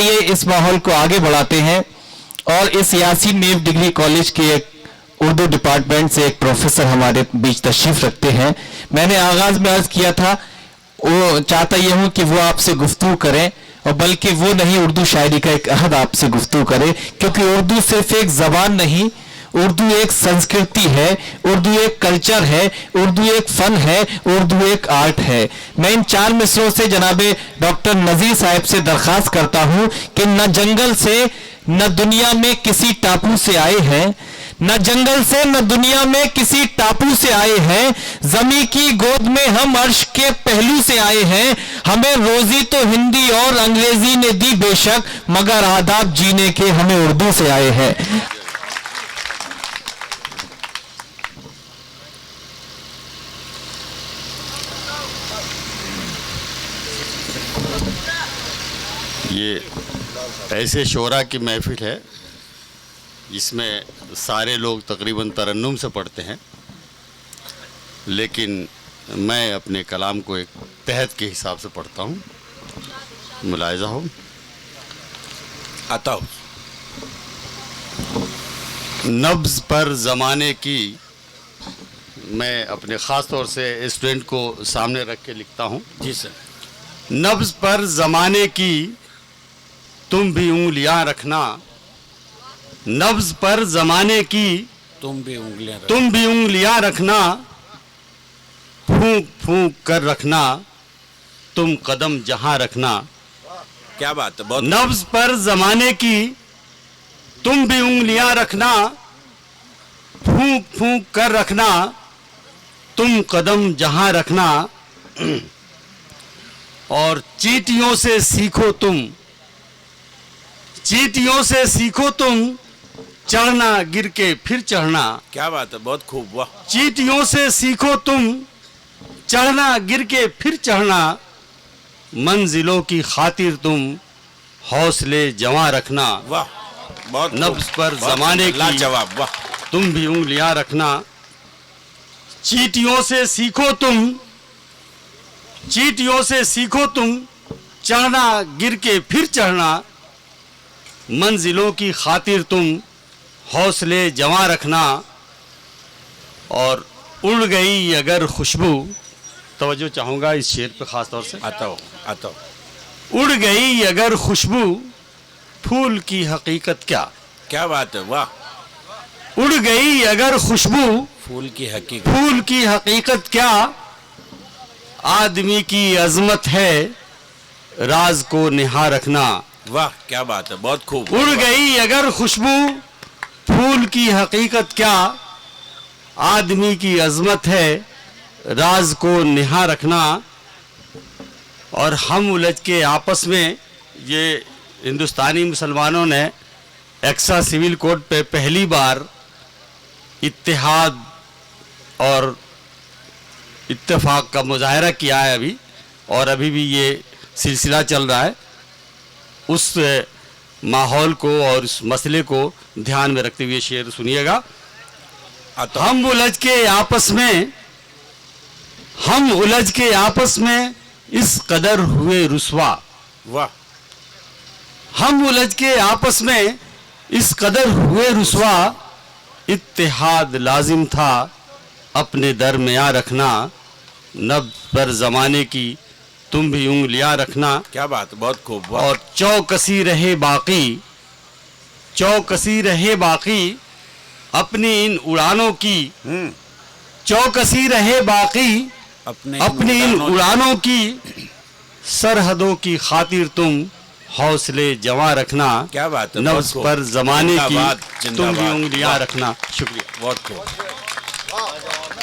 आइए इस माहौल को आगे बढ़ाते हैं और इस यासीन नेव डिग्री कॉलेज के एक उर्दू डिपार्टमेंट से एक प्रोफेसर हमारे बीच तशरीफ रखते हैं। मैंने आगाज में अर्ज किया था, वो चाहता ये हूँ कि वो आपसे गुफ्तगू करें, और बल्कि वो नहीं, उर्दू शायरी का एक अहद आपसे गुफ्तगू करे, क्योंकि उर्दू सिर्फ एक जबान नहीं, उर्दू एक संस्कृति है, उर्दू एक कल्चर है, उर्दू एक फन है, उर्दू एक आर्ट है। मैं इन 4 मिसरों से जनाबे डॉक्टर नजीर साहब से दरख्वास्त करता हूँ कि न जंगल से न दुनिया में किसी टापू से आए हैं, न जंगल से न दुनिया में किसी टापू से आए हैं, जमी की गोद में हम अर्श के पहलू से आए हैं। हमें रोजी तो हिंदी और अंग्रेजी ने दी बेशक, मगर आदाब जीने के हमें उर्दू से आए हैं। ये ऐसे शोरा की महफिल है जिसमें सारे लोग तकरीबन तरन्नुम से पढ़ते हैं, लेकिन मैं अपने कलाम को एक तहत के हिसाब से पढ़ता हूँ। मुलाहिज़ा हो आता हो। नब्ज़ पर ज़माने की, मैं अपने ख़ास तौर से स्टूडेंट को सामने रख के लिखता हूँ। जी सर। नब्ज़ पर ज़माने की तुम भी उंगलियां रखना, नब्ज़ पर ज़माने की तुम भी उंगलियां रखना, फूंक फूंक कर रखना, तुम कदम जहां रखना। क्या बात है, बहुत। नब्ज़ पर ज़माने की तुम भी उंगलियां रखना, फूंक फूंक कर रखना, तुम कदम जहां रखना। और चींटियों से सीखो तुम, चींटियों से सीखो तुम, चढ़ना गिर के फिर चढ़ना। क्या बात है, बहुत खूब, वाह। चींटियों से सीखो तुम, चढ़ना गिर के फिर चढ़ना, मंजिलों की खातिर तुम हौसले जवां रखना। वाह, बहुत। नब्ज़ पर ज़माने की लाजवाब, वाह। तुम भी उंगलियां रखना। चींटियों से सीखो तुम, चींटियों से सीखो तुम, चढ़ना गिर के फिर चढ़ना, मंजिलों की खातिर तुम हौसले जवां रखना। और उड़ गई अगर खुशबू, तवज्जो चाहूँगा इस शेर पे ख़ास तौर से। आता हो। उड़ गई अगर खुशबू, फूल की हकीकत क्या। क्या बात है, वाह। उड़ गई अगर खुशबू, फूल की हकीकत क्या, आदमी की अजमत है राज को निहा रखना। वाह, क्या बात है, बहुत खूब। उड़ गई अगर खुशबू, फूल की हकीकत क्या, आदमी की अजमत है राज को निहा रखना। और हम उलझ के आपस में, ये हिंदुस्तानी मुसलमानों ने एक्सा सिविल कोड पे पहली बार इत्तेहाद और इत्तेफाक का मुजाहरा किया है अभी, और अभी भी ये सिलसिला चल रहा है। उस माहौल को और उस मसले को ध्यान में रखते हुए शेर सुनिएगा। हम उलझ के आपस में, हम उलझ के आपस में इस कदर हुए रुसवा। वाह। हम उलझ के आपस में इस कदर हुए रुसवा, इत्तेहाद लाजिम था अपने दरमियां रखना। नब्ज़ पर ज़माने की तुम भी उंगलियां रखना। क्या बात, बहुत खूब, वाह। और चौकसी रहे बाकी, चौकसी रहे बाकी अपनी इन उड़ानों की, चौकसी रहे बाकी अपनी इन उड़ानों की, सरहदों की खातिर तुम हौसले जवां रखना। क्या बात है, नब्ज़ पर ज़माने की तुम भी जिंदाबाद। उंगलियां रखना। शुक्रिया, बहुत खूब।